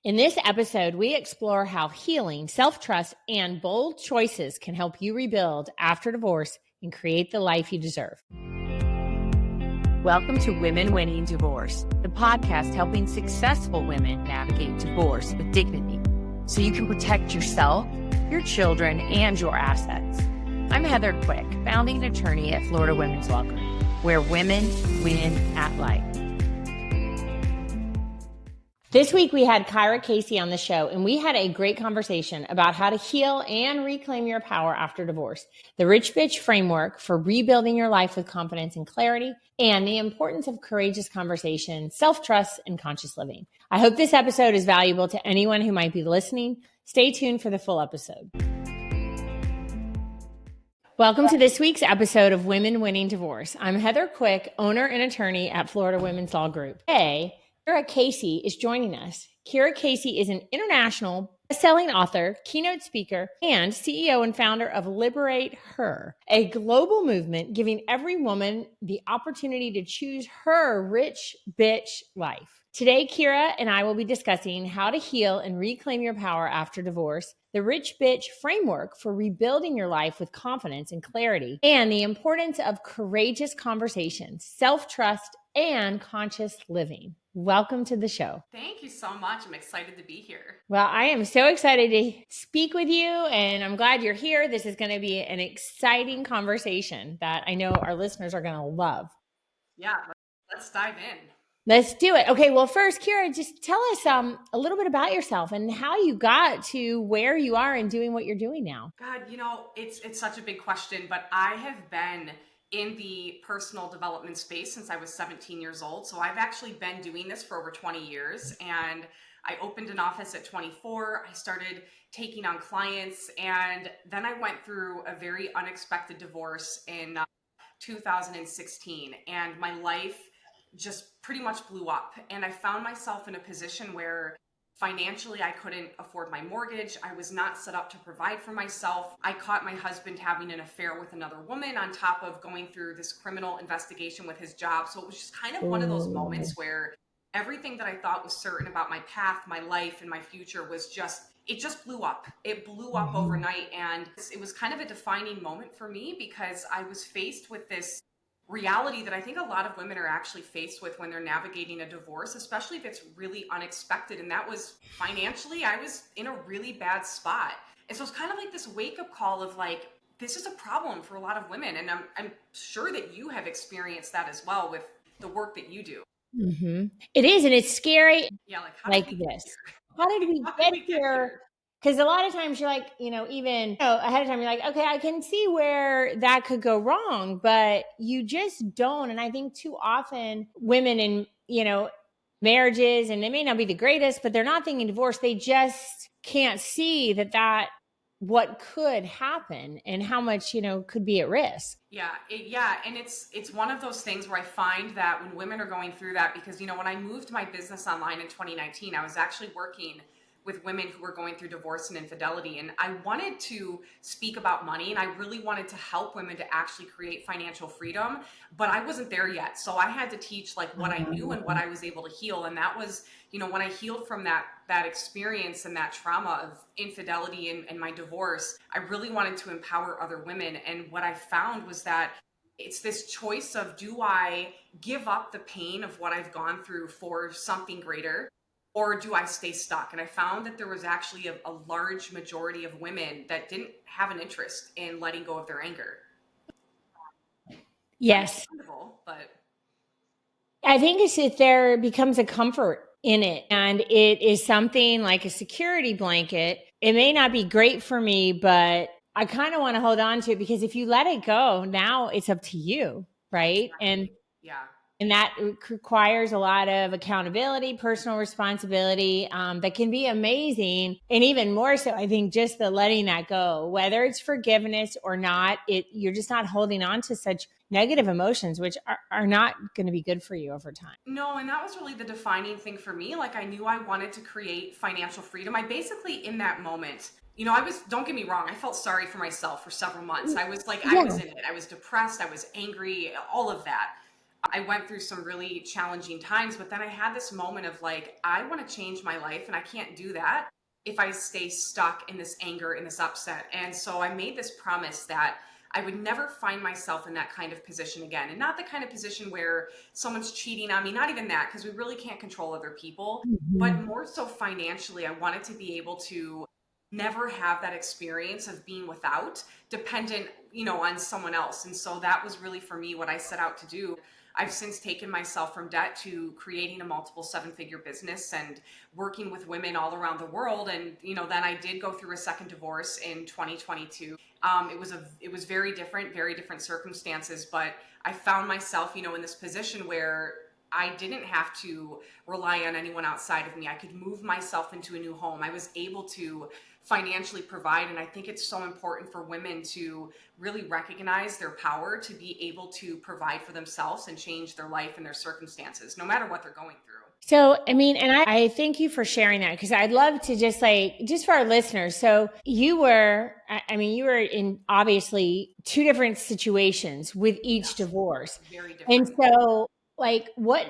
In this episode, we explore how healing, self-trust, and bold choices can help you rebuild after divorce and create the life you deserve. Welcome to Women Winning Divorce, the podcast helping successful women navigate divorce with dignity so you can protect yourself, your children, and your assets. I'm Heather Quick, founding attorney at Florida Women's Law Group, where women win at life. This week, we had Kyera Kacey on the show, and we had a great conversation about how to heal and reclaim your power after divorce, the Rich Bitch framework for rebuilding your life with confidence and clarity, and the importance of courageous conversation, self-trust, and conscious living. I hope this episode is valuable to anyone who might be listening. Stay tuned for the full episode. Welcome to this week's episode of Women Winning Divorce. I'm Heather Quick, owner and attorney at Florida Women's Law Group. Today, Kyera Kacey is joining us. Kyera Kacey is an international bestselling author, keynote speaker, and CEO and founder of LiberateHER, a global movement giving every woman the opportunity to choose her rich bitch life. Today, Kyera and I will be discussing how to heal and reclaim your power after divorce, the Rich Bitch framework for rebuilding your life with confidence and clarity, and the importance of courageous conversations, self-trust, and conscious living. Welcome to the show. Thank you so much. I'm excited to be here. Well, I am so excited to speak with you, and I'm glad you're here. This is going to be an exciting conversation that I know our listeners are going to love. Yeah, let's dive in. Let's do it. Okay, well, first, Kyera, just tell us a little bit about yourself and how you got to where you are and doing what you're doing now. God, it's such a big question, but I have been in the personal development space since I was 17 years old. So I've actually been doing this for over 20 years. And I opened an office at 24. I started taking on clients. And then I went through a very unexpected divorce in 2016. And my life just pretty much blew up. And I found myself in a position where financially, I couldn't afford my mortgage. I was not set up to provide for myself. I caught my husband having an affair with another woman on top of going through this criminal investigation with his job. So it was just kind of one of those moments where everything that I thought was certain about my path, my life, and my future it just blew up. It blew up overnight. And it was kind of a defining moment for me because I was faced with this reality that I think a lot of women are actually faced with when they're navigating a divorce, especially if it's really unexpected. And that was financially, I was in a really bad spot. And so it's kind of like this wake-up call of like, this is a problem for a lot of women. And I'm sure that you have experienced that as well with the work that you do. Mm-hmm. It is, and it's scary. Yeah, like this. How did we get here? Because a lot of times you're like, even ahead of time, you're like, okay, I can see where that could go wrong, but you just don't. And I think too often women in, marriages, and they may not be the greatest, but they're not thinking divorce. They just can't see that what could happen and how much, could be at risk. Yeah. And it's one of those things where I find that when women are going through that, because, when I moved my business online in 2019, I was actually working with women who were going through divorce and infidelity. And I wanted to speak about money, and I really wanted to help women to actually create financial freedom, but I wasn't there yet. So I had to teach like what I knew and what I was able to heal. And that was, when I healed from that experience and that trauma of infidelity and my divorce, I really wanted to empower other women. And what I found was that it's this choice of, do I give up the pain of what I've gone through for something greater? Or do I stay stuck? And I found that there was actually a large majority of women that didn't have an interest in letting go of their anger. Yes. But I think it's that there becomes a comfort in it. And it is something like a security blanket. It may not be great for me, but I kind of want to hold on to it, because if you let it go, now it's up to you, right? Exactly. And that requires a lot of accountability, personal responsibility, that can be amazing. And even more so, I think just the letting that go, whether it's forgiveness or not, you're just not holding on to such negative emotions, which are not going to be good for you over time. No, and that was really the defining thing for me. Like, I knew I wanted to create financial freedom. I basically, in that moment, don't get me wrong, I felt sorry for myself for several months. I was like, I was in it. I was depressed. I was angry, all of that. I went through some really challenging times, but then I had this moment of like, I want to change my life and I can't do that if I stay stuck in this anger, in this upset. And so I made this promise that I would never find myself in that kind of position again. And not the kind of position where someone's cheating on me, not even that, because we really can't control other people, but Mhm. more so financially. I wanted to be able to never have that experience of being without, dependent, on someone else. And so that was really for me what I set out to do. I've since taken myself from debt to creating a multiple seven-figure business and working with women all around the world. And then I did go through a second divorce in 2022. It was very different circumstances, but I found myself, in this position where I didn't have to rely on anyone outside of me. I could move myself into a new home. I was able to financially provide. And I think it's so important for women to really recognize their power to be able to provide for themselves and change their life and their circumstances, no matter what they're going through. So, I mean, and I thank you for sharing that because I'd love to just for our listeners. So you were in obviously two different situations with each Yes, divorce. very And different. so like what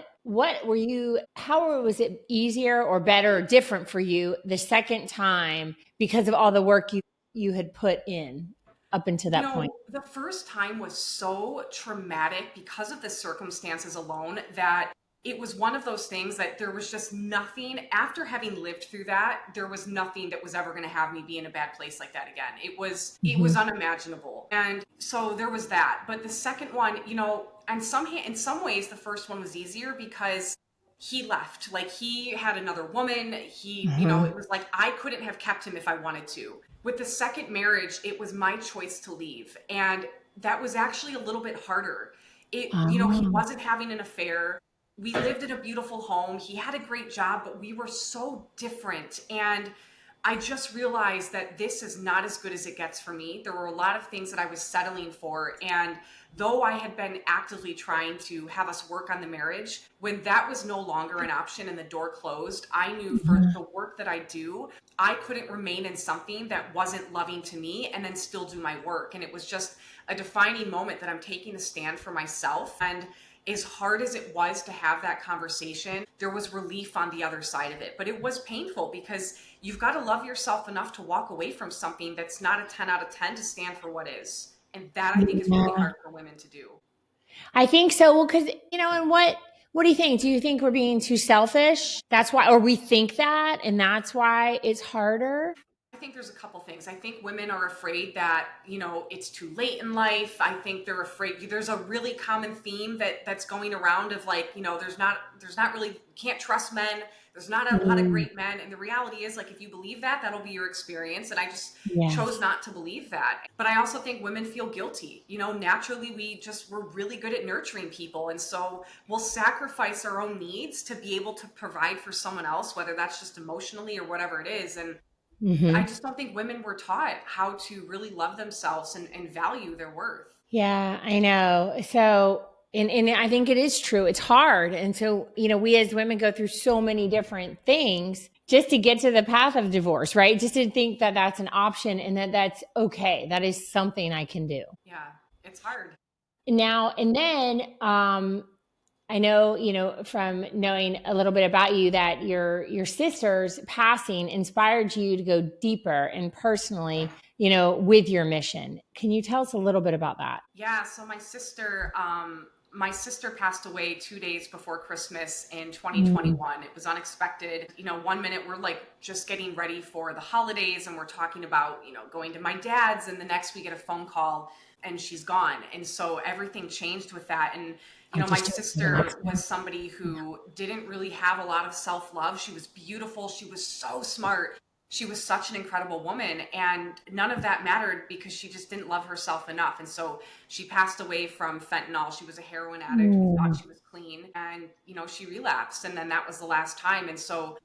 were you, how was it easier or better or different for you the second time because of all the work you had put in up until that point? The first time was so traumatic because of the circumstances alone that it was one of those things that there was just nothing after having lived through that. There was nothing that was ever going to have me be in a bad place like that again. It was Mhm. unimaginable. And so there was that. But the second one, in some ways the first one was easier because he left. Like he had another woman. It Mhm. was like I couldn't have kept him if I wanted to. With the second marriage, it was my choice to leave. And that was actually a little bit harder. He Oh. wasn't having an affair. We lived in a beautiful home. He had a great job, but we were so different. And I just realized that this is not as good as it gets for me. There were a lot of things that I was settling for. And though I had been actively trying to have us work on the marriage, when that was no longer an option and the door closed, I knew for Mhm. the work that I do, I couldn't remain in something that wasn't loving to me and then still do my work. And it was just a defining moment that I'm taking a stand for myself. And as hard as it was to have that conversation, there was relief on the other side of it. But it was painful because you've got to love yourself enough to walk away from something that's not a 10 out of 10 to stand for what is. And that I think is really Yeah. hard for women to do. I think so. Well, because and what do you think? Do you think we're being too selfish? That's why, or we think that, and that's why it's harder. I think there's a couple things. I think women are afraid that, it's too late in life. I think they're afraid there's a really common theme that's going around of like, there's not really can't trust men. There's not a lot of Mm, great men. And the reality is like if you believe that, that'll be your experience. And I just chose yes. not to believe that. But I also think women feel guilty. Naturally we're really good at nurturing people. And so we'll sacrifice our own needs to be able to provide for someone else, whether that's just emotionally or whatever it is. And I Hmm. just don't think women were taught how to really love themselves and value their worth. Yeah, I know. So, and I think it is true. It's hard, and so we as women go through so many different things just to get to the path of divorce, right? Just to think that that's an option and that that's okay. That is something I can do. Yeah, it's hard. Now and then, I know, from knowing a little bit about you that your sister's passing inspired you to go deeper and personally, with your mission. Can you tell us a little bit about that? Yeah, so my sister passed away 2 days before Christmas in Mm, 2021. It was unexpected. One minute we're like just getting ready for the holidays and we're talking about, going to my dad's, and the next we get a phone call and she's gone. And so everything changed with that. And, I'm my just doing the next sister one. was somebody who didn't really have a lot of self-love. She was beautiful. She was so smart. She was such an incredible woman, and none of that mattered because she just didn't love herself enough. And so she passed away from fentanyl. She was a heroin addict. We thought Mm, she was clean, and she relapsed, and then that was the last time. And so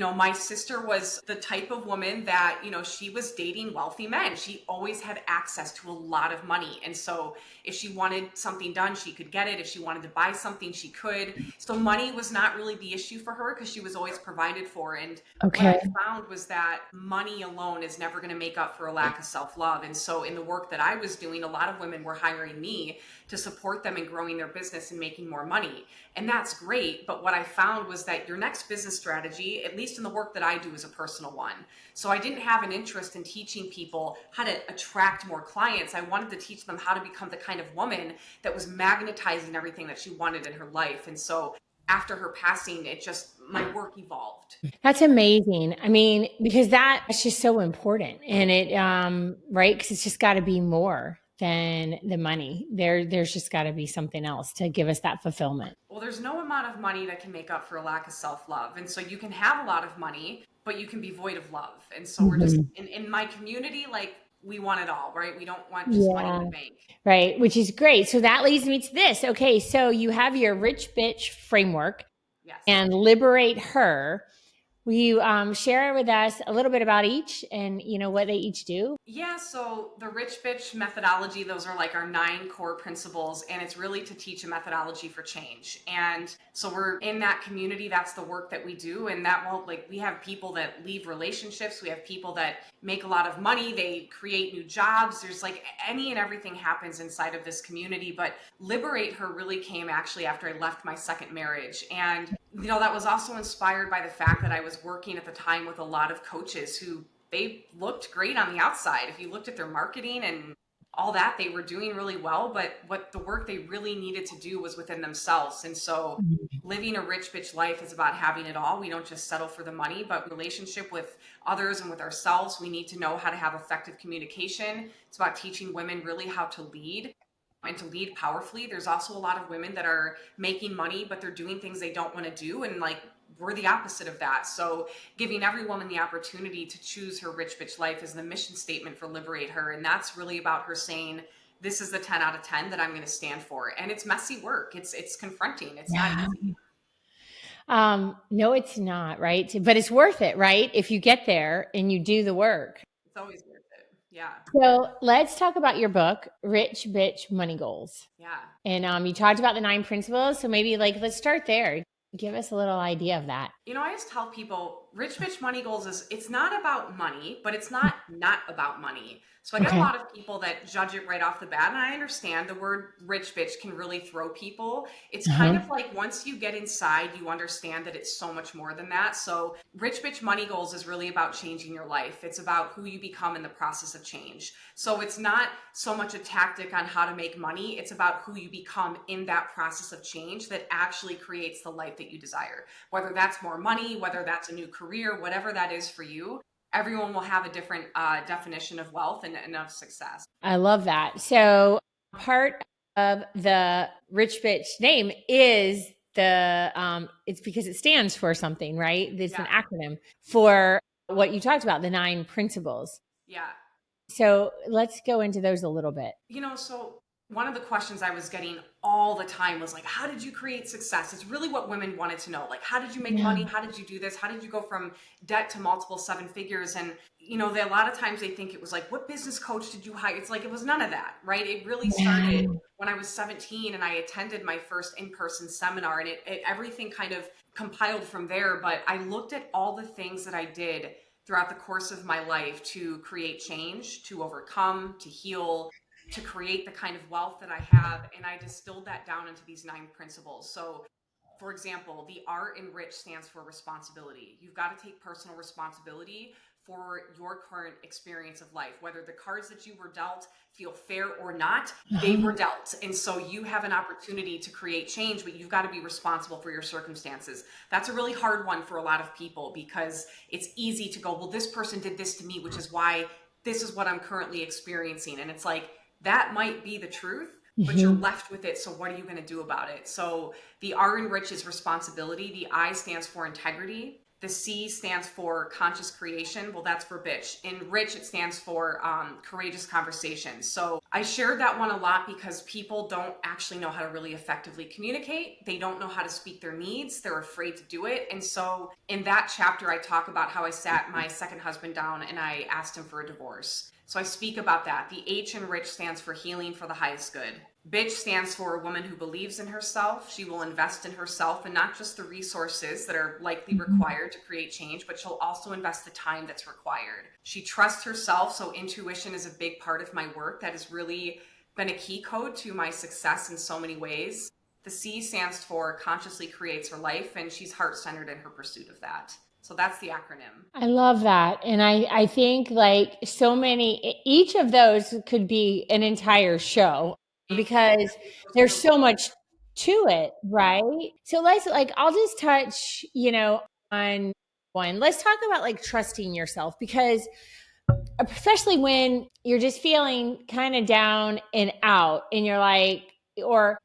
My sister was the type of woman that, she was dating wealthy men. She always had access to a lot of money. And so if she wanted something done, she could get it. If she wanted to buy something, she could. So money was not really the issue for her because she was always provided for. And what Okay. I found was that money alone is never going to make up for a lack of self-love. And so in the work that I was doing, a lot of women were hiring me to support them in growing their business and making more money. And that's great. But what I found was that your next business strategy, at least in the work that I do, is a personal one. So I didn't have an interest in teaching people how to attract more clients. I wanted to teach them how to become the kind of woman that was magnetizing everything that she wanted in her life. And so after her passing, my work evolved. That's amazing. I mean, because that's just so important. And right? Because it's just got to be more than the money. There's just got to be something else to give us that fulfillment. Well, there's no amount of money that can make up for a lack of self-love. And so you can have a lot of money, but you can be void of love. And so we're just in my community, like we want it all, right? We don't want just money in Yeah. the bank. Right. Which is great. So that leads me to this. Okay. So you have your rich bitch framework Yes. and liberate her. Will you share with us a little bit about each and what they each do? Yeah, so the Rich Bitch methodology, those are like our 9 core principles, and it's really to teach a methodology for change. And so we're in that community, that's the work that we do. And that won't, like, we have people that leave relationships, we have people that make a lot of money, they create new jobs. There's like any and everything happens inside of this community. But Liberate Her really came actually after I left my second marriage. And, that was also inspired by the fact that I was working at the time with a lot of coaches who they looked great on the outside. If you looked at their marketing and all that, they were doing really well. But what the work they really needed to do was within themselves. And so living a rich bitch life is about having it all. We don't just settle for the money, but relationship with others and with ourselves. We need to know how to have effective communication. It's about teaching women really how to lead and to lead powerfully. There's also a lot of women that are making money, but they're doing things they don't want to do. And like, we're the opposite of that. So giving every woman the opportunity to choose her rich bitch life is the mission statement for Liberate Her. And that's really about her saying, this is the 10 out of 10 that I'm going to stand for. And it's messy work. It's confronting. It's not easy. No, it's not, right? But it's worth it, right? If you get there and you do the work. It's always worth it. Yeah. So let's talk about your book, Rich Bitch Money Goals. Yeah. And you talked about the 9 principles. So maybe let's start there. Give us a little idea of that. I always tell people Rich Bitch Money Goals it's not about money, but it's not about money. So I get a lot of people that judge it right off the bat. And I understand the word rich bitch can really throw people. It's kind of like once you get inside, you understand that it's so much more than that. So Rich Bitch Money Goals is really about changing your life. It's about who you become in the process of change. So it's not so much a tactic on how to make money. It's about who you become in that process of change that actually creates the life that you desire. Whether that's more money, whether that's a new career, whatever that is for you, everyone will have a different definition of wealth and of success. I love that. So part of the Rich Bitch name is it's because it stands for something, right? It's an acronym for what you talked about, the 9 principles. Yeah. So let's go into those a little bit. So one of the questions I was getting all the time was like, how did you create success? It's really what women wanted to know. Like, how did you make money? How did you do this? How did you go from debt to multiple 7 figures? And, a lot of times they think it was like, what business coach did you hire? It's like, it was none of that, right? It really started when I was 17 and I attended my first in-person seminar, and everything kind of compiled from there. But I looked at all the things that I did throughout the course of my life to create change, to overcome, to heal, to create the kind of wealth that I have. And I distilled that down into these 9 principles. So for example, the R in rich stands for responsibility. You've got to take personal responsibility for your current experience of life. Whether the cards that you were dealt feel fair or not, they were dealt. And so you have an opportunity to create change, but you've got to be responsible for your circumstances. That's a really hard one for a lot of people because it's easy to go, well, this person did this to me, which is why this is what I'm currently experiencing. And it's like, that might be the truth, but you're left with it. So what are you going to do about it? So the R in rich is responsibility. The I stands for integrity. The C stands for conscious creation. Well, that's for bitch. In rich, it stands for courageous conversations. So I shared that one a lot because people don't actually know how to really effectively communicate. They don't know how to speak their needs. They're afraid to do it. And so in that chapter, I talk about how I sat my second husband down and I asked him for a divorce. So I speak about that. The H in rich stands for healing for the highest good. Bitch stands for a woman who believes in herself. She will invest in herself and not just the resources that are likely required to create change, but she'll also invest the time that's required. She trusts herself, so intuition is a big part of my work. That has really been a key code to my success in so many ways. The C stands for consciously creates her life, and she's heart-centered in her pursuit of that. So that's the acronym. I love that. And I think like so many, each of those could be an entire show because there's so much to it, right? So let's like, I'll just touch, on one. Let's talk about like trusting yourself because especially when you're just feeling kind of down and out and you're like, or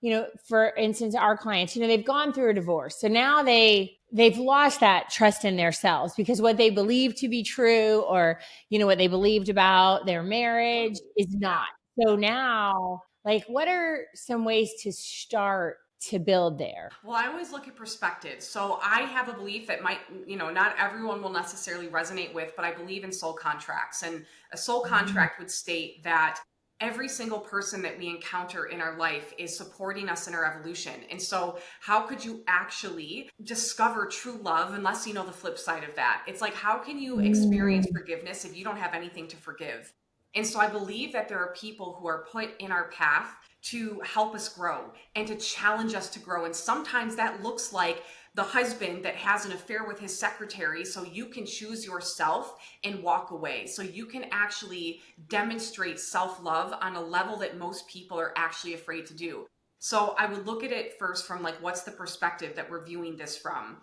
for instance our clients, they've gone through a divorce, so now they've lost that trust in themselves because what they believe to be true, or what they believed about their marriage is not. So now, like, what are some ways to start to build there? Well, I always look at perspective. So I have a belief that might, not everyone will necessarily resonate with, but I believe in soul contracts. And a soul contract would state that every single person that we encounter in our life is supporting us in our evolution. And so how could you actually discover true love unless you know the flip side of that? It's like, how can you experience forgiveness if you don't have anything to forgive? And so I believe that there are people who are put in our path to help us grow and to challenge us to grow. And sometimes that looks like the husband that has an affair with his secretary, so you can choose yourself and walk away. So you can actually demonstrate self-love on a level that most people are actually afraid to do. So I would look at it first from like, what's the perspective that we're viewing this from?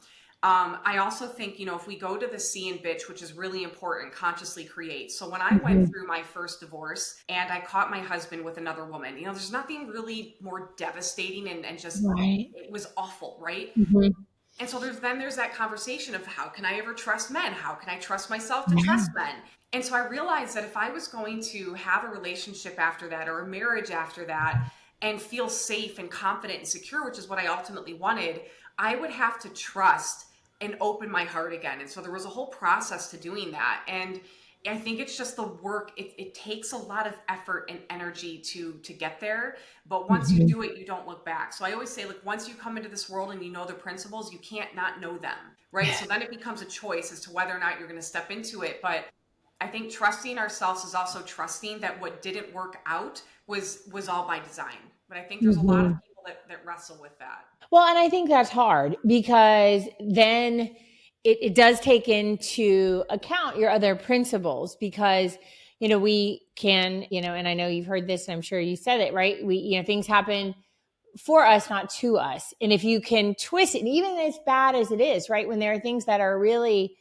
I also think, if we go to the C and bitch, which is really important, consciously create. So when I went through my first divorce and I caught my husband with another woman, there's nothing really more devastating and just, Right. it was awful, right? Mm-hmm. And so there's that conversation of how can I ever trust men? How can I trust myself to Yeah. trust men? And so I realized that if I was going to have a relationship after that or a marriage after that and feel safe and confident and secure, which is what I ultimately wanted, I would have to trust and open my heart again. And so there was a whole process to doing that. And I think it's just the work. It takes a lot of effort and energy to get there. But once you do it, you don't look back. So I always say, like, once you come into this world and you know the principles, you can't not know them, right? So then it becomes a choice as to whether or not you're going to step into it. But I think trusting ourselves is also trusting that what didn't work out was all by design. But I think there's a lot of people that wrestle with that. Well, and I think that's hard because then it does take into account your other principles because, we can, and I know you've heard this and I'm sure you said it, right? Things happen for us, not to us. And if you can twist it, even as bad as it is, right? When there are things that are really,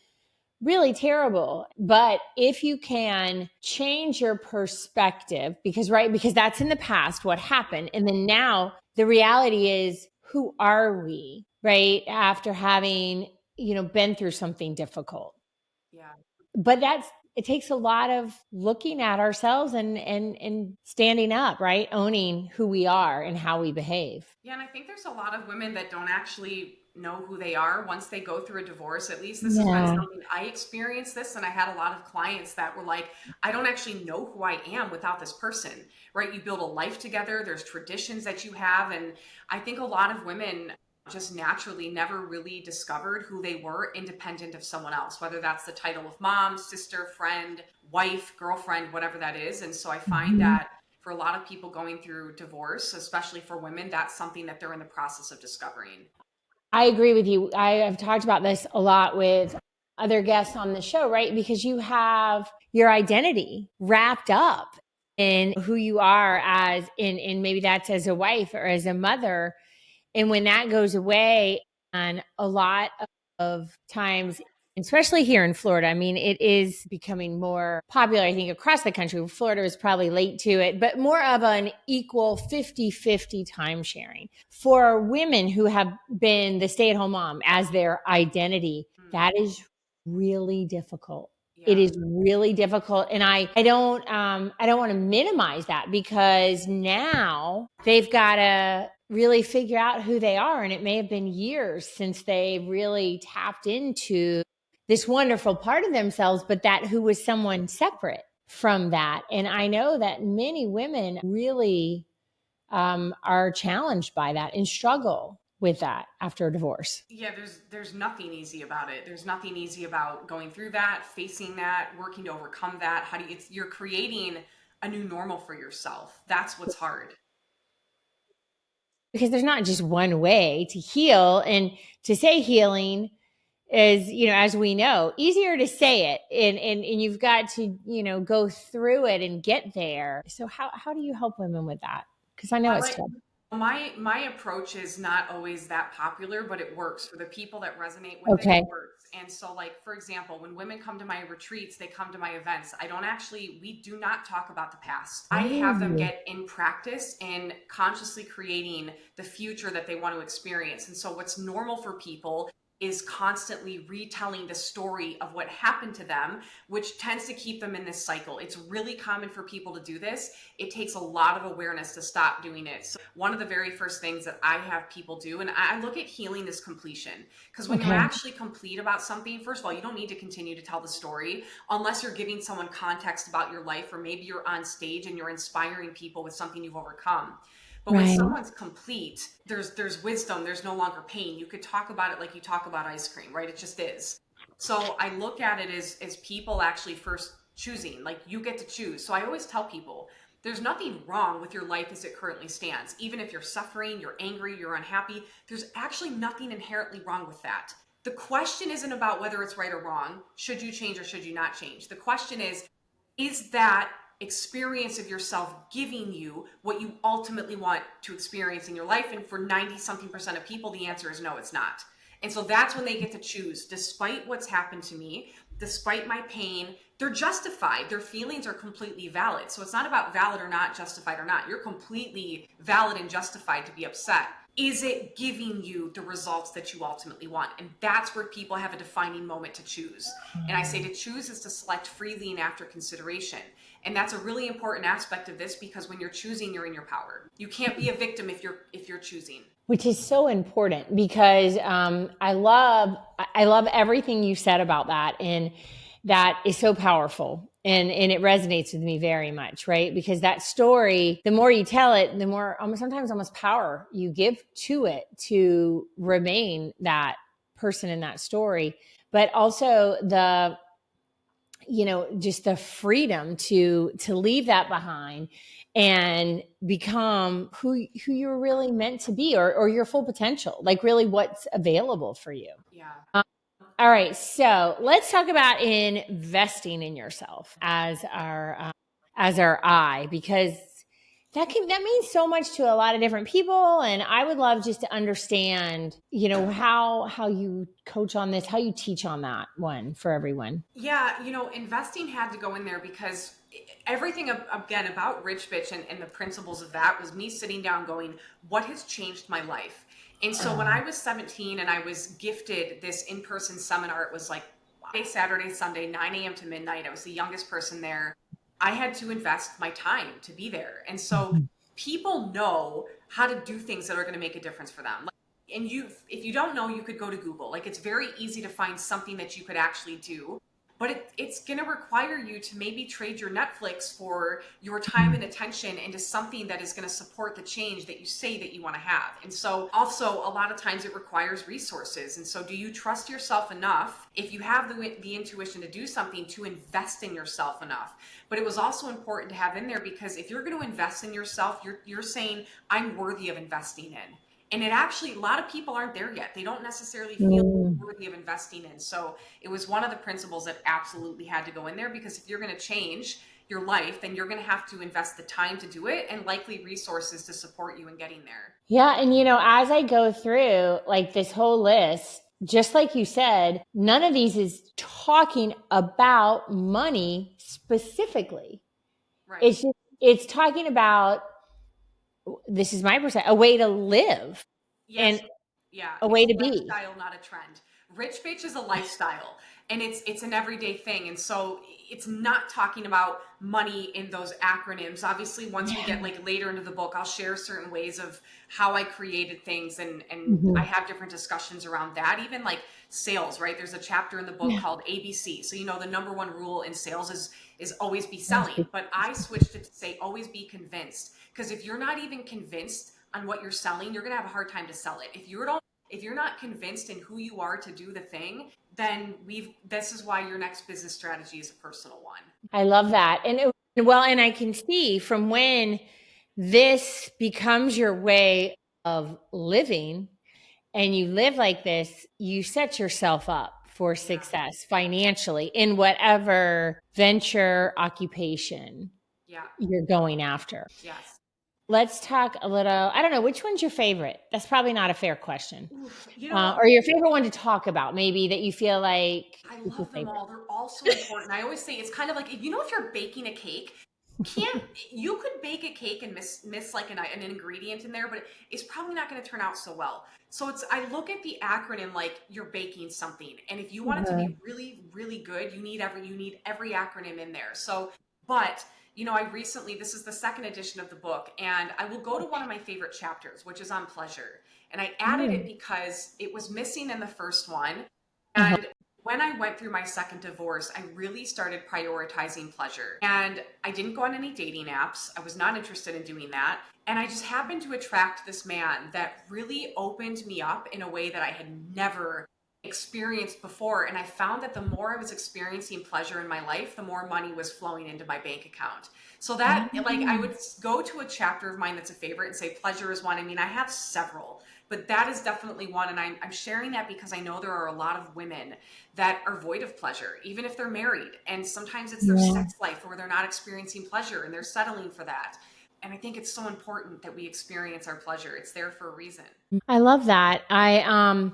really terrible. But if you can change your perspective, because that's in the past, what happened. And then now the reality is, who are we, right? After having, been through something difficult. Yeah. But it takes a lot of looking at ourselves and standing up, right? Owning who we are and how we behave. Yeah, and I think there's a lot of women that don't actually know who they are once they go through a divorce. At least this has been Yeah. something I experienced this, and I had a lot of clients that were like, I don't actually know who I am without this person, right? You build a life together, there's traditions that you have, and I think a lot of women just naturally never really discovered who they were independent of someone else, whether that's the title of mom, sister, friend, wife, girlfriend, whatever that is. And so I find that for a lot of people going through divorce, especially for women, that's something that they're in the process of discovering. I agree with you. I have talked about this a lot with other guests on the show, right? Because you have your identity wrapped up in who you are as in maybe that's as a wife or as a mother. And when that goes away, and a lot of times, especially here in Florida, I mean, it is becoming more popular, I think, across the country. Florida is probably late to it, but more of an equal 50-50 time sharing. For women who have been the stay-at-home mom as their identity, that is really difficult. It Yeah. is really difficult. And I don't want to minimize that, because now they've got to really figure out who they are. And it may have been years since they really tapped into this wonderful part of themselves, but that who was someone separate from that. And I know that many women really are challenged by that and struggle with that after a divorce. Yeah, there's nothing easy about it. There's nothing easy about going through that, facing that, working to overcome that. How do you, you're creating a new normal for yourself. That's what's hard. Because there's not just one way to heal. And to say healing is, as we know, easier to say it, and you've got to, go through it and get there. So how do you help women with that? Because I know I it's like tough. my approach is not always that popular, but it works for the people that resonate with it. Okay. It works. And so, like, for example, when women come to my retreats, they come to my events. We do not talk about the past. I have them Ooh. get in practice in consciously creating the future that they want to experience. And so, what's normal for people is constantly retelling the story of what happened to them, which tends to keep them in this cycle. It's really common for people to do this. It takes a lot of awareness to stop doing it. So one of the very first things that I have people do, and I look at healing as completion, because when you're Okay. actually complete about something, first of all, you don't need to continue to tell the story unless you're giving someone context about your life, or maybe you're on stage and you're inspiring people with something you've overcome. But when Right. someone's complete, there's wisdom, there's no longer pain. You could talk about it like you talk about ice cream, right? It just is. So I look at it as people actually first choosing, like, you get to choose. So I always tell people there's nothing wrong with your life as it currently stands. Even if you're suffering, you're angry, you're unhappy, there's actually nothing inherently wrong with that. The question isn't about whether it's right or wrong. Should you change or should you not change? The question is that experience of yourself giving you what you ultimately want to experience in your life? And for 90 something percent of people, the answer is no, it's not. And so that's when they get to choose. Despite what's happened to me, despite my pain, they're justified. Their feelings are completely valid. So it's not about valid or not, justified or not. You're completely valid and justified to be upset. Is it giving you the results that you ultimately want? And that's where people have a defining moment to choose. And I say to choose is to select freely and after consideration. And that's a really important aspect of this, because when you're choosing, you're in your power. You can't be a victim if you're choosing. Which is so important, because I love everything you said about that, and that is so powerful, and it resonates with me very much, right? Because that story, the more you tell it, the more sometimes almost power you give to it to remain that person in that story, but also the just the freedom to leave that behind and become who you're really meant to be, or your full potential, like really what's available for you. Yeah. All right, so let's talk about investing in yourself as our I, because that means so much to a lot of different people, and I would love just to understand, how you coach on this, how you teach on that one for everyone. Yeah, investing had to go in there because everything again about Rich Bitch and the principles of that was me sitting down going, what has changed my life? And so when I was 17 and I was gifted this in-person seminar, it was like Friday, Saturday, Sunday, 9 a.m. to midnight. I was the youngest person there. I had to invest my time to be there. And so people know how to do things that are going to make a difference for them. And if you don't know, you could go to Google. Like, it's very easy to find something that you could actually do, but it's going to require you to maybe trade your Netflix for your time and attention into something that is going to support the change that you say that you want to have. And so also a lot of times it requires resources. And so do you trust yourself enough, if you have the intuition to do something, to invest in yourself enough? But it was also important to have in there, because if you're going to invest in yourself, you're saying, I'm worthy of investing in. And it actually, a lot of people aren't there yet. They don't necessarily feel Mm. worthy of investing in. So it was one of the principles that absolutely had to go in there, because if you're going to change your life, then you're going to have to invest the time to do it, and likely resources to support you in getting there. Yeah. And, as I go through like this whole list, just like you said, none of these is talking about money specifically. Right. It's talking about, this is my percent, a way to live Yes. and Yeah. a It's way a to be. lifestyle, not a trend. Rich bitch is a lifestyle. and it's an everyday thing. And so it's not talking about money in those acronyms. Obviously, once we get like later into the book, I'll share certain ways of how I created things, and I have different discussions around that. Even like sales, right? There's a chapter in the book called ABC. So the number one rule in sales is always be selling. But I switched it to say always be convinced. Because if you're not even convinced on what you're selling, you're gonna have a hard time to sell it. If you're not convinced in who you are to do the thing, then this is why your next business strategy is a personal one. I love that. And I can see from when this becomes your way of living and you live like this, you set yourself up for success financially in whatever venture occupation you're going after. Yes. Let's talk a little. I don't know, which one's your favorite? That's probably not a fair question. Oof, Or your favorite one to talk about, maybe that you feel like I is your love them favorite. all. They're all so important. I always say it's kind of like if you're baking a cake, you could bake a cake and miss like an ingredient in there, but it's probably not going to turn out so well. So I look at the acronym like you're baking something, and if you want it to be really really good, you need every acronym in there. So, but I recently, this is the second edition of the book, and I will go to one of my favorite chapters, which is on pleasure. And I added it because it was missing in the first one. And when I went through my second divorce, I really started prioritizing pleasure. And I didn't go on any dating apps. I was not interested in doing that. And I just happened to attract this man that really opened me up in a way that I had never experienced before. And I found that the more I was experiencing pleasure in my life, the more money was flowing into my bank account. So that, like, I would go to a chapter of mine that's a favorite and say pleasure is one. I mean, I have several, but that is definitely one. And I'm sharing that because I know there are a lot of women that are void of pleasure, even if they're married. And sometimes it's their sex life where they're not experiencing pleasure and they're settling for that. And I think it's so important that we experience our pleasure. It's there for a reason. I love that. I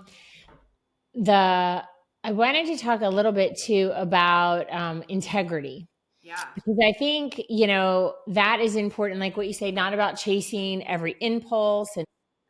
wanted to talk a little bit too about integrity. Yeah. Because I think, that is important. Like what you say, not about chasing every impulse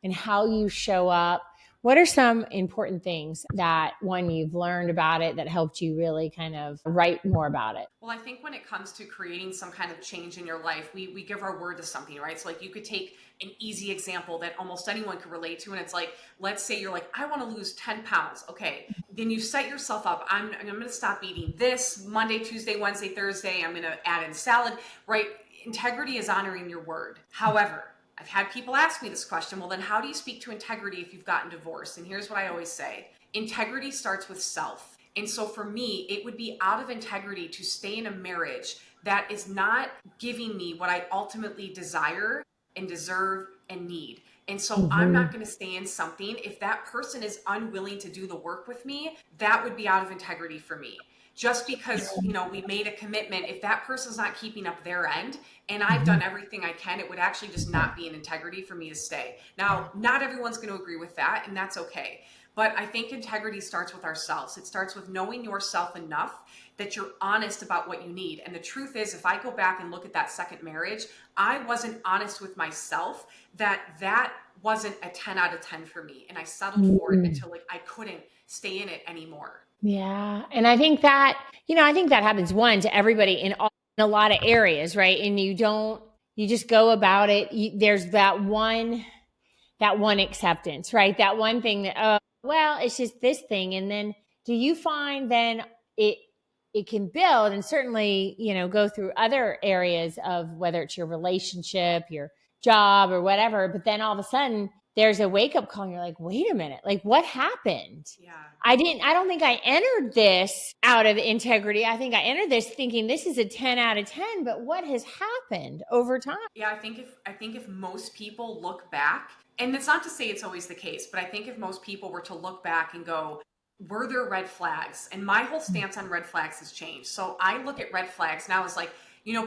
and how you show up. What are some important things that you've learned about it that helped you really kind of write more about it? Well, I think when it comes to creating some kind of change in your life, we give our word to something, right? So like you could take an easy example that almost anyone could relate to. And it's like, let's say you're like, I want to lose 10 pounds. Okay. Then you set yourself up. I'm going to stop eating this Monday, Tuesday, Wednesday, Thursday. I'm going to add in salad, right? Integrity is honoring your word. However, I've had people ask me this question. Well, then how do you speak to integrity if you've gotten divorced? And here's what I always say. Integrity starts with self. And so for me, it would be out of integrity to stay in a marriage that is not giving me what I ultimately desire and deserve and need. And so I'm not going to stay in something. If that person is unwilling to do the work with me, that would be out of integrity for me. Just because, we made a commitment, if that person's not keeping up their end and I've done everything I can, it would actually just not be an integrity for me to stay. Now, not everyone's going to agree with that, and that's okay. But I think integrity starts with ourselves. It starts with knowing yourself enough that you're honest about what you need. And the truth is, if I go back and look at that second marriage, I wasn't honest with myself that wasn't a 10 out of 10 for me. And I settled for it until like I couldn't stay in it anymore. Yeah. And I think that, happens to everybody in a lot of areas, right? And you just go about it. There's that one acceptance, right? That one thing that, well, it's just this thing. And then do you find then it can build and certainly, go through other areas of whether it's your relationship, your job or whatever, but then all of a sudden there's a wake up call and you're like, wait a minute, like what happened? Yeah. I don't think I entered this out of integrity. I think I entered this thinking this is a 10 out of 10, but what has happened over time? Yeah, I think if most people look back, and it's not to say it's always the case, but I think if most people were to look back and go, were there red flags? And my whole stance on red flags has changed. So I look at red flags now as like,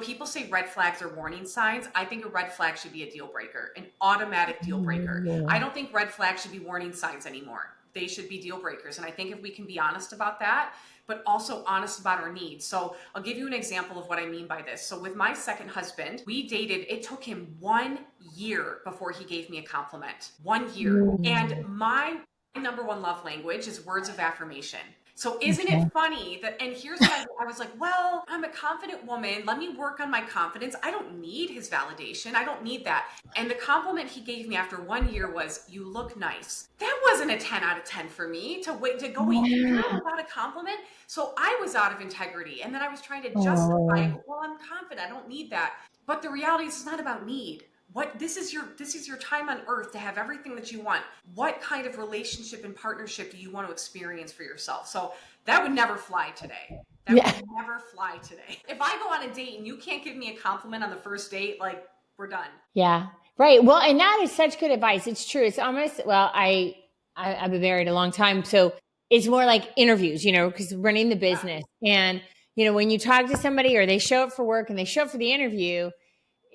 people say red flags are warning signs. I think a red flag should be a deal breaker, an automatic deal breaker. I don't think red flags should be warning signs anymore. They should be deal breakers. And I think if we can be honest about that, but also honest about our needs. So I'll give you an example of what I mean by this. So with my second husband, we dated, it took him 1 year before he gave me a compliment. 1 year. And my number one love language is words of affirmation. So isn't it funny that, and here's what I was like, well, I'm a confident woman. Let me work on my confidence. I don't need his validation. I don't need that. And the compliment he gave me after 1 year was, you look nice. That wasn't a 10 out of 10 for me to wait to go a year Yeah. without a compliment. So I was out of integrity. And then I was trying to justify it. Oh, Well, I'm confident. I don't need that. But the reality is it's not about need. What this is your time on earth to have everything that you want. What kind of relationship and partnership do you want to experience for yourself? So that would never fly today. That would yeah. never fly today. If I go on a date and you can't give me a compliment on the first date, like, we're done. Yeah. Right. Well, and that is such good advice. It's true. It's almost, well, I've been married a long time. So it's more like interviews, because running the Yeah. business. And, when you talk to somebody or they show up for work and they show up for the interview,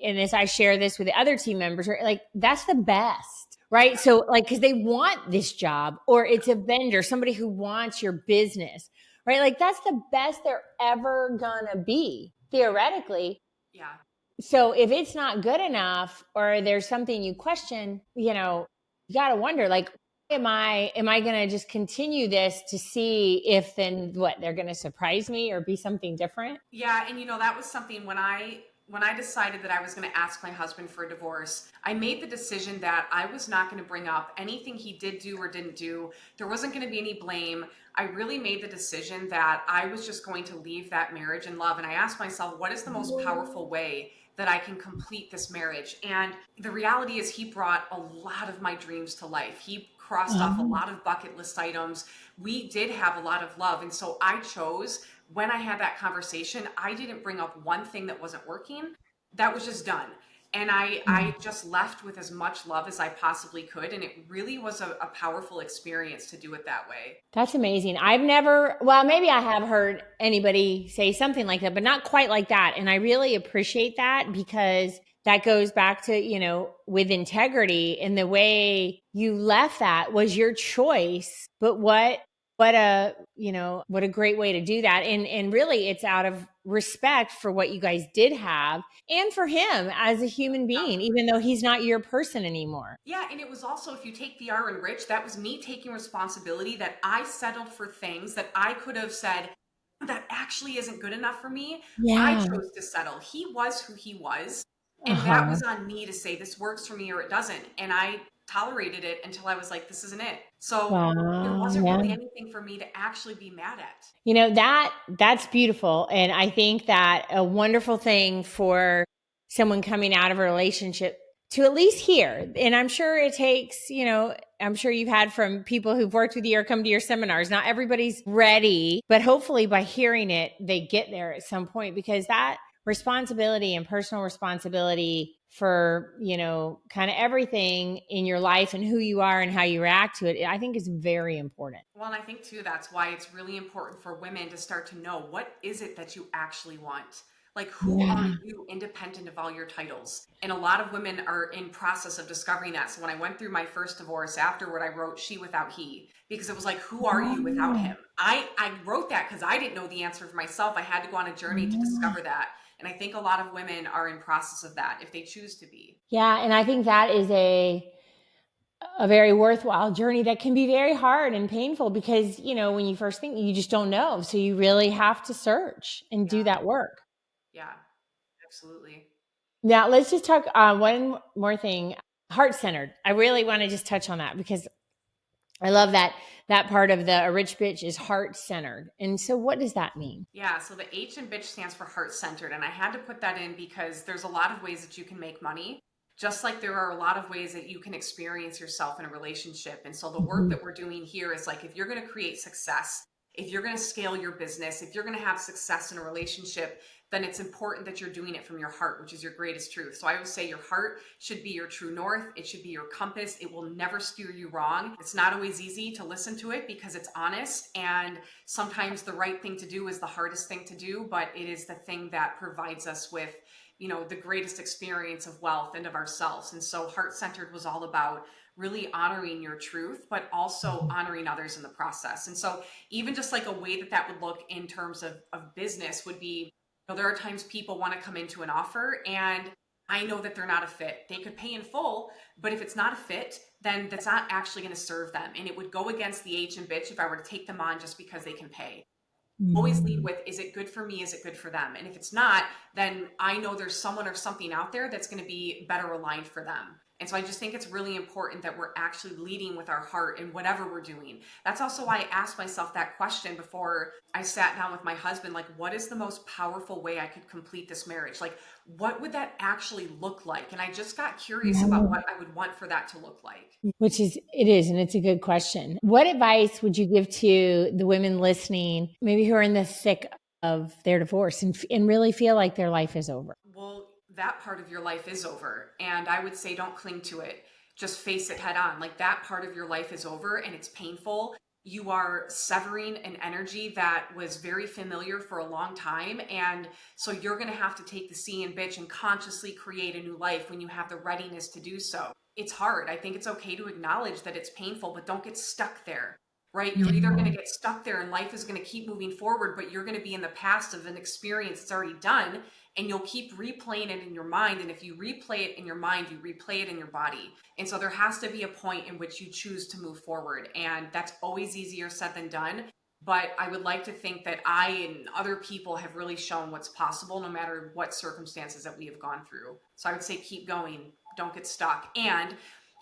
and as I share this with the other team members, right, like that's the best, right? So like, cause they want this job, or it's a vendor, somebody who wants your business, right? Like that's the best they're ever gonna be theoretically. Yeah. So if it's not good enough, or there's something you question, you got to wonder, like, am I going to just continue this to see if then what they're going to surprise me or be something different? Yeah, and that was something when I decided that I was going to ask my husband for a divorce, I made the decision that I was not going to bring up anything he did do or didn't do. There wasn't going to be any blame. I really made the decision that I was just going to leave that marriage in love. And I asked myself, what is the most powerful way that I can complete this marriage? And the reality is, he brought a lot of my dreams to life. He crossed off a Um, lot of bucket list items. We did have a lot of love. And so I chose, when I had that conversation, I didn't bring up one thing that wasn't working. That was just done. And I just left with as much love as I possibly could. And it really was a powerful experience to do it that way. That's amazing. I've never, well, maybe I have heard anybody say something like that, but not quite like that. And I really appreciate that, because that goes back to, with integrity, and the way you left that was your choice. But what a great way to do that. And really it's out of respect for what you guys did have, and for him as a human Yeah. being, even though he's not your person anymore. Yeah, and it was also, if you take the R and Rich, that was me taking responsibility, that I settled for things that I could have said, that actually isn't good enough for me. I Yeah. chose to settle. He was who he was, and that Uh-huh. was on me to say this works for me or it doesn't. And I tolerated it until I was like, this isn't it. So there Wow. wasn't Yeah. really anything for me to actually be mad at. That's beautiful. And I think that a wonderful thing for someone coming out of a relationship to at least hear. And I'm sure it takes, I'm sure you've had from people who've worked with you or come to your seminars. Not everybody's ready, but hopefully by hearing it, they get there at some point, because that responsibility and personal responsibility for, kind of everything in your life and who you are and how you react to it, I think is very important. Well, and I think too, that's why it's really important for women to start to know, what is it that you actually want? Like, who are Yeah. you independent of all your titles? And a lot of women are in process of discovering that. So when I went through my first divorce, afterward, I wrote she without he, because it was like, who are you without him? I wrote that because I didn't know the answer for myself. I had to go on a journey to discover that. And I think a lot of women are in process of that if they choose to be. Yeah, and I think that is a very worthwhile journey that can be very hard and painful, because, when you first think, you just don't know. So you really have to search and do Yeah. that work. Yeah, absolutely. Now, let's just talk one more thing, heart centered. I really want to just touch on that, because I love that part of the a rich bitch is heart centered. And so what does that mean? Yeah, so the H in bitch stands for heart centered. And I had to put that in because there's a lot of ways that you can make money, just like there are a lot of ways that you can experience yourself in a relationship. And so the work Mhm. that we're doing here is like, if you're going to create success, if you're going to scale your business, if you're going to have success in a relationship, then it's important that you're doing it from your heart, which is your greatest truth. So I would say your heart should be your true north. It should be your compass. It will never steer you wrong. It's not always easy to listen to it because it's honest, and sometimes the right thing to do is the hardest thing to do, but it is the thing that provides us with, the greatest experience of wealth and of ourselves. And so heart centered was all about really honoring your truth, but also honoring others in the process. And so even just like a way that would look in terms of business would be, there are times people want to come into an offer and I know that they're not a fit. They could pay in full, but if it's not a fit, then that's not actually going to serve them. And it would go against the H and bitch if I were to take them on just because they can pay. Always lead with, is it good for me? Is it good for them? And if it's not, then I know there's someone or something out there that's going to be better aligned for them. And so I just think it's really important that we're actually leading with our heart in whatever we're doing. That's also why I asked myself that question before I sat down with my husband, like, what is the most powerful way I could complete this marriage? Like, what would that actually look like? And I just got curious about what I would want for that to look like. It is, and it's a good question. What advice would you give to the women listening, maybe who are in the thick of their divorce and really feel like their life is over? Well, that part of your life is over. And I would say don't cling to it. Just face it head on. Like, that part of your life is over and it's painful. You are severing an energy that was very familiar for a long time. And so you're going to have to take the C and bitch and consciously create a new life when you have the readiness to do so. It's hard. I think it's okay to acknowledge that it's painful, but don't get stuck there. Right? You're either going to get stuck there and life is going to keep moving forward, but you're going to be in the past of an experience that's already done, and you'll keep replaying it in your mind. And if you replay it in your mind, you replay it in your body. And so there has to be a point in which you choose to move forward. And that's always easier said than done. But I would like to think that I and other people have really shown what's possible no matter what circumstances that we have gone through. So I would say keep going. Don't get stuck. And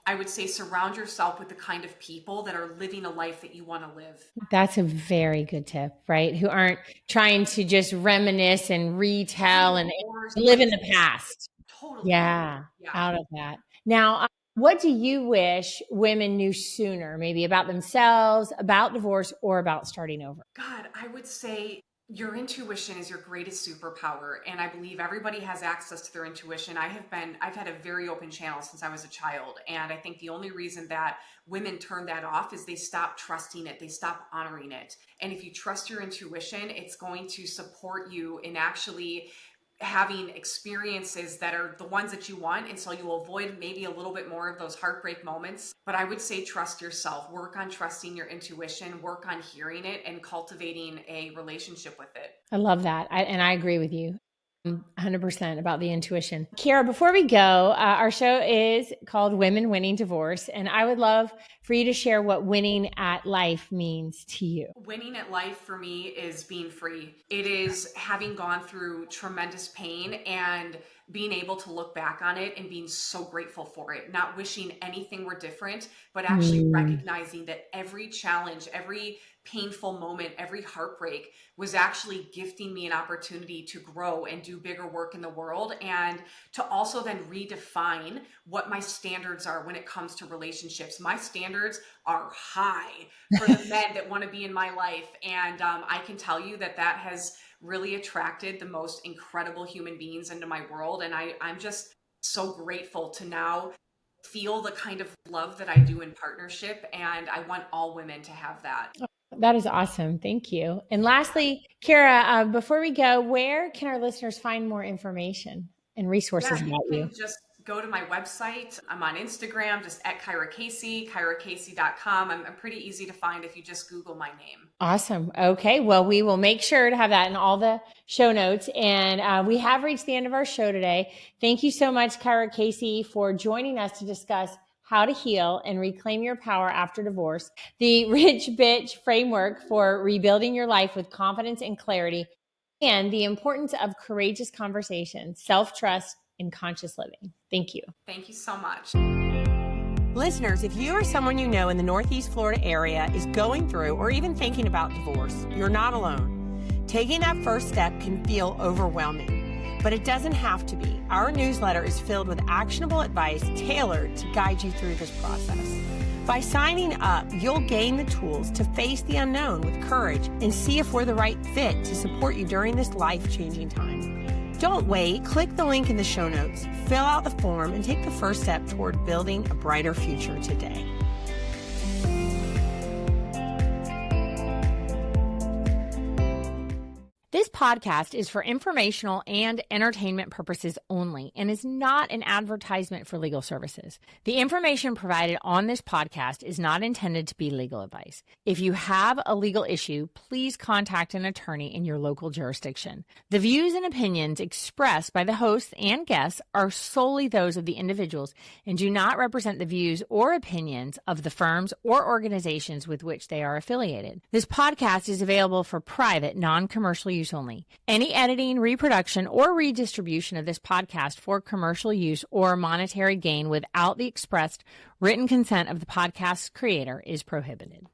I would say surround yourself with the kind of people that are living a life that you want to live. That's a very good tip, right? Who aren't trying to just reminisce and retell and live in the past. Totally. Yeah, out of that. Now, what do you wish women knew sooner, maybe about themselves, about divorce, or about starting over? God, I would say your intuition is your greatest superpower. And I believe everybody has access to their intuition. I've had a very open channel since I was a child. And I think the only reason that women turn that off is they stop trusting it. They stop honoring it. And if you trust your intuition, it's going to support you in actually having experiences that are the ones that you want. And so you will avoid maybe a little bit more of those heartbreak moments. But I would say trust yourself, work on trusting your intuition, work on hearing it and cultivating a relationship with it. I love that. And I agree with you 100% about the intuition. Kyera, before we go, our show is called Women Winning Divorce. And I would love for you to share what winning at life means to you. Winning at life for me is being free. It is having gone through tremendous pain and being able to look back on it and being so grateful for it, not wishing anything were different, but actually recognizing that every challenge, every painful moment, every heartbreak was actually gifting me an opportunity to grow and do bigger work in the world, and to also then redefine what my standards are when it comes to relationships. My standards are high for the men that want to be in my life. And I can tell you that that has really attracted the most incredible human beings into my world. And I'm just so grateful to now feel the kind of love that I do in partnership. And I want all women to have that. That is awesome. Thank you. And lastly, Kyera, before we go, where can our listeners find more information and resources about you? Just go to my website. I'm on Instagram, just at Kyera Kacey, KyeraKacey.com. I'm pretty easy to find if you just Google my name. Awesome. Okay. Well, we will make sure to have that in all the show notes. And we have reached the end of our show today. Thank you so much, Kyera Kacey, for joining us to discuss how to heal and reclaim your power after divorce, the Rich Bitch framework for rebuilding your life with confidence and clarity, and the importance of courageous conversations, self-trust, and conscious living. Thank you. Thank you so much. Listeners, if you or someone you know in the Northeast Florida area is going through or even thinking about divorce, you're not alone. Taking that first step can feel overwhelming, but it doesn't have to be. Our newsletter is filled with actionable advice tailored to guide you through this process. By signing up, you'll gain the tools to face the unknown with courage and see if we're the right fit to support you during this life-changing time. Don't wait. Click the link in the show notes, fill out the form, and take the first step toward building a brighter future today. This This podcast is for informational and entertainment purposes only and is not an advertisement for legal services. The information provided on this podcast is not intended to be legal advice. If you have a legal issue, please contact an attorney in your local jurisdiction. The views and opinions expressed by the hosts and guests are solely those of the individuals and do not represent the views or opinions of the firms or organizations with which they are affiliated. This podcast is available for private, non-commercial use only. Any editing, reproduction, or redistribution of this podcast for commercial use or monetary gain without the expressed written consent of the podcast's creator is prohibited.